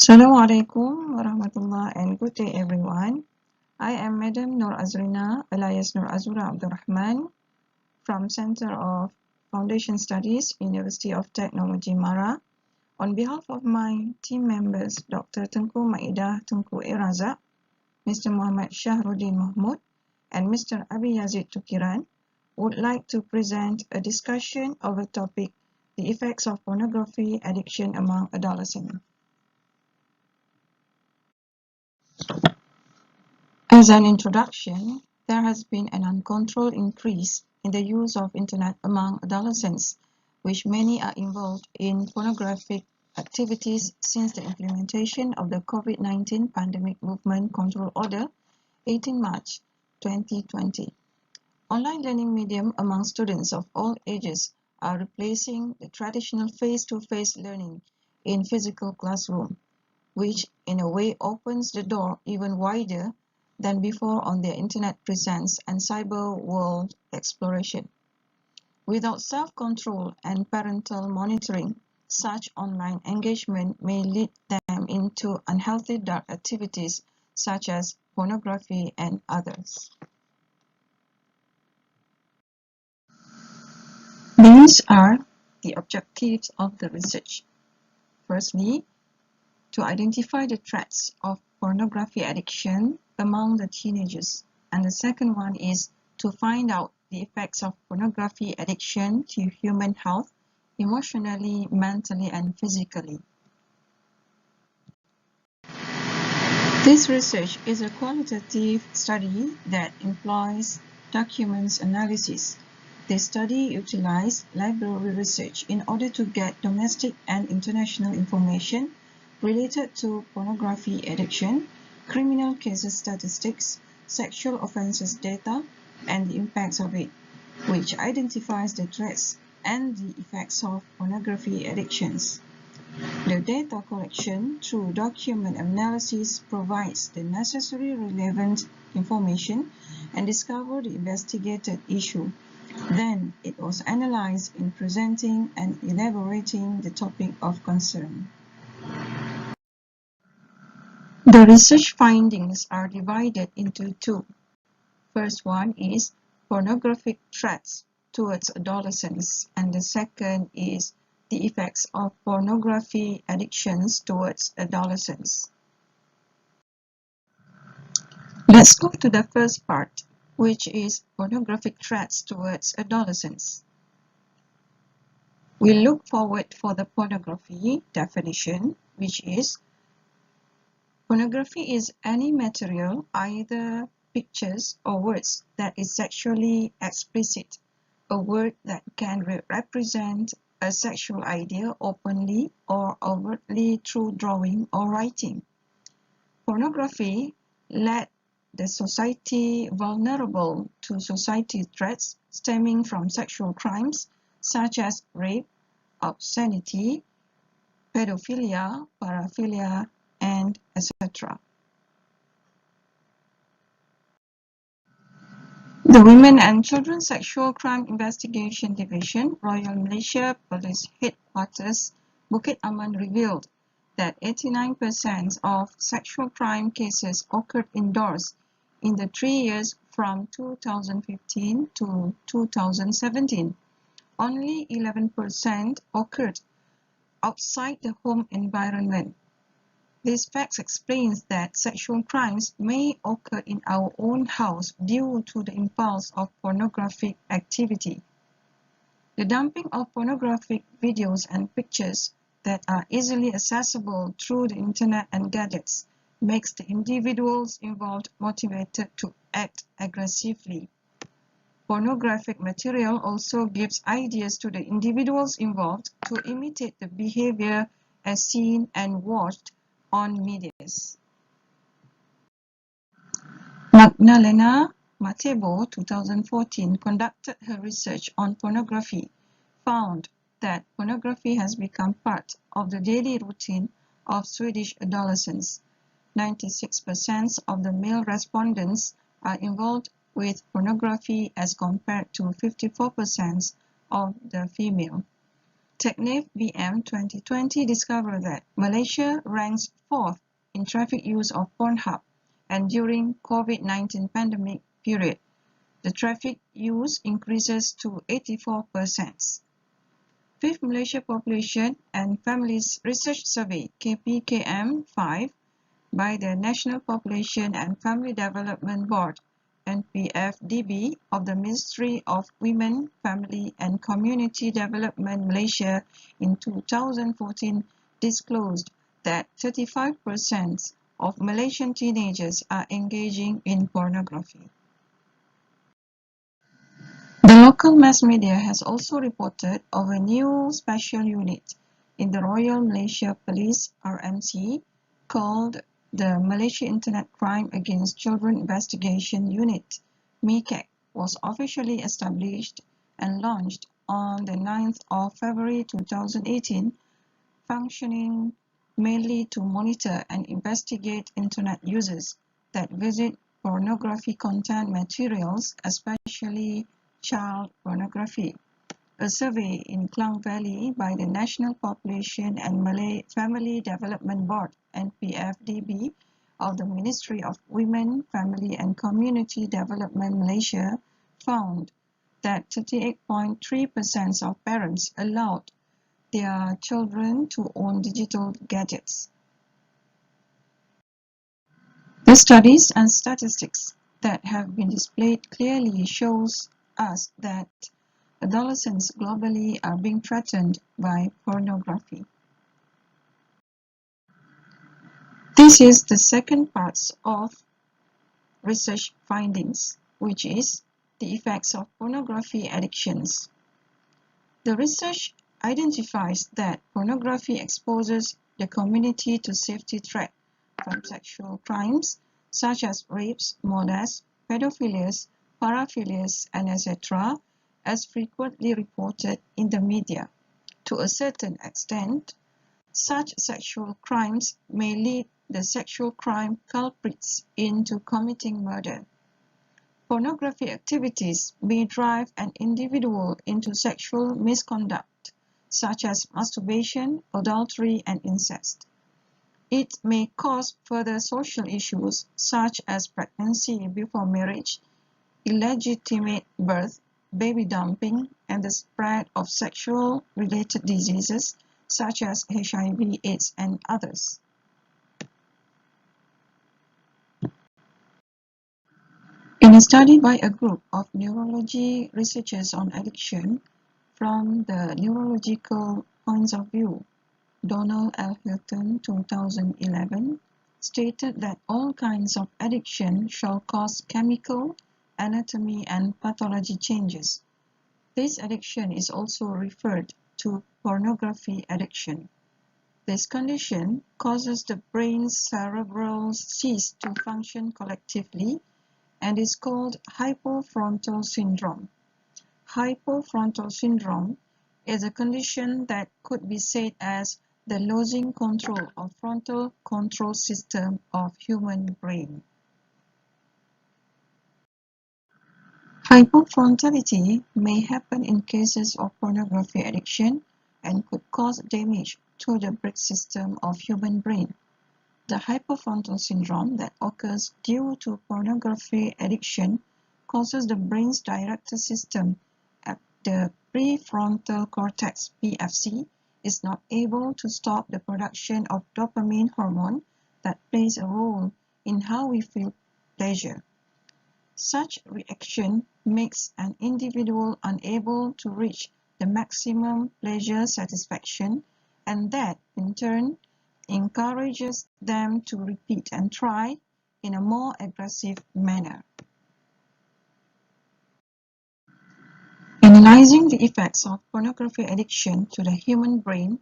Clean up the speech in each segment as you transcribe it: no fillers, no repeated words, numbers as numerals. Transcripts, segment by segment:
Assalamualaikum warahmatullah and good day everyone. I am Madam Nur Azrina alias Nur Azura Rahman from Center of Foundation Studies, University of Technology Mara. On behalf of my team members Dr. Tengku Maaidah Tengku Razak, Mr. Mohamad Shahrudin Mohmud and Mr. Abi Yazid Tukiran would like to present a discussion of a topic, the effects of pornography addiction among adolescents. As an introduction, there has been an uncontrolled increase in the use of internet among adolescents, which many are involved in pornographic activities since the implementation of the COVID-19 Pandemic Movement Control Order 18 March 2020. Online learning medium among students of all ages are replacing the traditional face-to-face learning in physical classroom, which in a way opens the door even wider than before on their internet presence and cyber world exploration. Without self-control and parental monitoring, such online engagement may lead them into unhealthy dark activities such as pornography and others. These are the objectives of the research. Firstly, to identify the threats of pornography addiction among the teenagers, and the second one is to find out the effects of pornography addiction to human health, emotionally, mentally, and physically. This research is a qualitative study that employs documents analysis. This study utilized library research in order to get domestic and international information related to pornography addiction, criminal cases statistics, sexual offences data, and the impacts of it, which identifies the threats and the effects of pornography addictions. The data collection through document analysis provides the necessary relevant information and discover the investigated issue. Then it was analyzed in presenting and elaborating the topic of concern. The research findings are divided into two. First one is pornographic threats towards adolescents, and the second is the effects of pornography addictions towards adolescents. Let's go to the first part, which is pornographic threats towards adolescents. We look forward for the pornography definition, which is pornography is any material, either pictures or words, that is sexually explicit, a word that can represent a sexual idea openly or overtly through drawing or writing. Pornography led the society vulnerable to society threats stemming from sexual crimes such as rape, obscenity, pedophilia, paraphilia, and etc. The Women and Children Sexual Crime Investigation Division, Royal Malaysia Police Headquarters, Bukit Aman revealed that 89% of sexual crime cases occurred indoors in the 3 years from 2015 to 2017. Only 11% occurred outside the home environment. This fact explains that sexual crimes may occur in our own house due to the impulse of pornographic activity. The dumping of pornographic videos and pictures that are easily accessible through the internet and gadgets makes the individuals involved motivated to act aggressively. Pornographic material also gives ideas to the individuals involved to imitate the behavior as seen and watched on medias. Magdalena Matebo, 2014, conducted her research on pornography, found that pornography has become part of the daily routine of Swedish adolescents. 96% of the male respondents are involved with pornography as compared to 54% of the female. TechNav BM 2020 discovered that Malaysia ranks 4th in traffic use of Pornhub, and during COVID-19 pandemic period, the traffic use increases to 84%. Fifth Malaysia Population and Families Research Survey KPKM5 by the National Population and Family Development Board NPFDB of the Ministry of Women, Family and Community Development Malaysia in 2014 disclosed that 35% of Malaysian teenagers are engaging in pornography. The local mass media has also reported of a new special unit in the Royal Malaysia Police RMC called the Malaysia Internet Crime Against Children Investigation Unit, MICAC, was officially established and launched on the 9th of February 2018, functioning mainly to monitor and investigate Internet users that visit pornography content materials, especially child pornography. A survey in Klang Valley by the National Population and Family Development Board (NPFDB) of the Ministry of Women, Family and Community Development Malaysia found that 38.3% of parents allowed their children to own digital gadgets. The studies and statistics that have been displayed clearly shows us that adolescents globally are being threatened by pornography. This is the second part of research findings, which is the effects of pornography addictions. The research identifies that pornography exposes the community to safety threat from sexual crimes such as rapes, molest, pedophilias, paraphilias, and etc., as frequently reported in the media. To a certain extent, such sexual crimes may lead the sexual crime culprits into committing murder. Pornography activities may drive an individual into sexual misconduct, such as masturbation, adultery, and incest. It may cause further social issues such as pregnancy before marriage, illegitimate birth, baby dumping, and the spread of sexual-related diseases such as HIV, AIDS, and others. In a study by a group of neurology researchers on addiction from the neurological points of view, Donald L. Hilton, 2011, stated that all kinds of addiction shall cause chemical, anatomy, and pathology changes. This addiction is also referred to pornography addiction. This condition causes the brain's cerebral cease to function collectively and is called hypofrontal syndrome. Hypofrontal syndrome is a condition that could be said as the losing control of frontal control system of human brain. Hypofrontality may happen in cases of pornography addiction and could cause damage to the brake system of human brain. The hypofrontal syndrome that occurs due to pornography addiction causes the brain's director system at the prefrontal cortex (PFC) is not able to stop the production of dopamine hormone that plays a role in how we feel pleasure. Such reaction makes an individual unable to reach the maximum pleasure satisfaction, and that, in turn, encourages them to repeat and try in a more aggressive manner. Analyzing the effects of pornography addiction to the human brain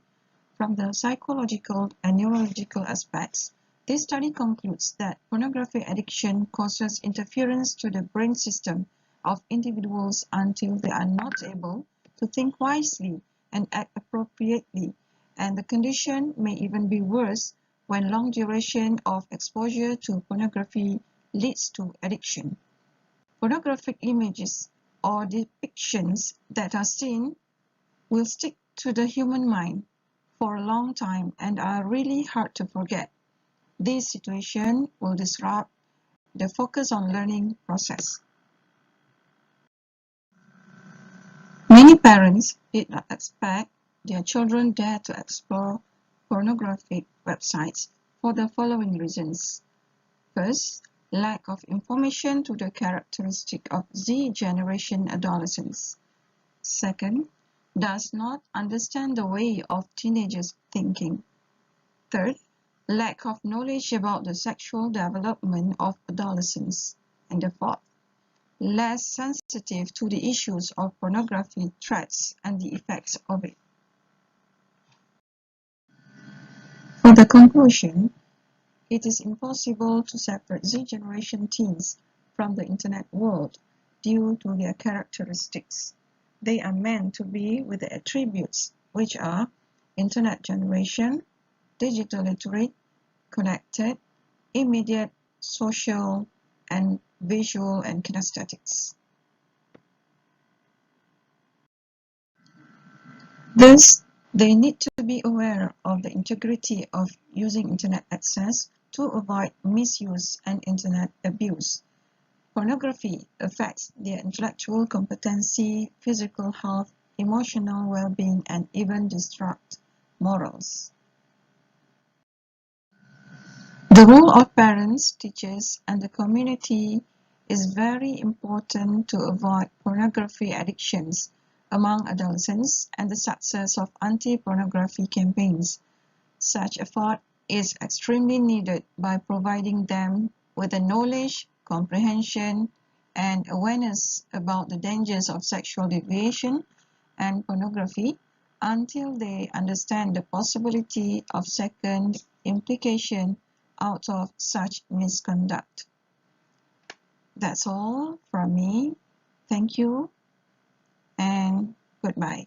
from the psychological and neurological aspects, this study concludes that pornography addiction causes interference to the brain system of individuals until they are not able to think wisely and act appropriately, and the condition may even be worse when long duration of exposure to pornography leads to addiction. Pornographic images or depictions that are seen will stick to the human mind for a long time and are really hard to forget. This situation will disrupt the focus on learning process. Many parents did not expect their children dare to explore pornographic websites for the following reasons. First, lack of information to the characteristic of Z generation adolescents. Second, does not understand the way of teenagers thinking. Third, lack of knowledge about the sexual development of adolescents. And the fourth, less sensitive to the issues of pornography threats and the effects of it. For the conclusion, it is impossible to separate Z generation teens from the internet world due to their characteristics. They are meant to be with the attributes which are internet generation, digital literate, connected, immediate, social, and visual and kinesthetics. Thus, they need to be aware of the integrity of using internet access to avoid misuse and internet abuse. Pornography affects their intellectual competency, physical health, emotional well-being, and even disrupt morals. The role of parents, teachers, and the community is very important to avoid pornography addictions among adolescents and the success of anti-pornography campaigns. Such effort is extremely needed by providing them with the knowledge, comprehension, and awareness about the dangers of sexual deviation and pornography until they understand the possibility of second implication out of such misconduct. That's all from me. Thank you and goodbye.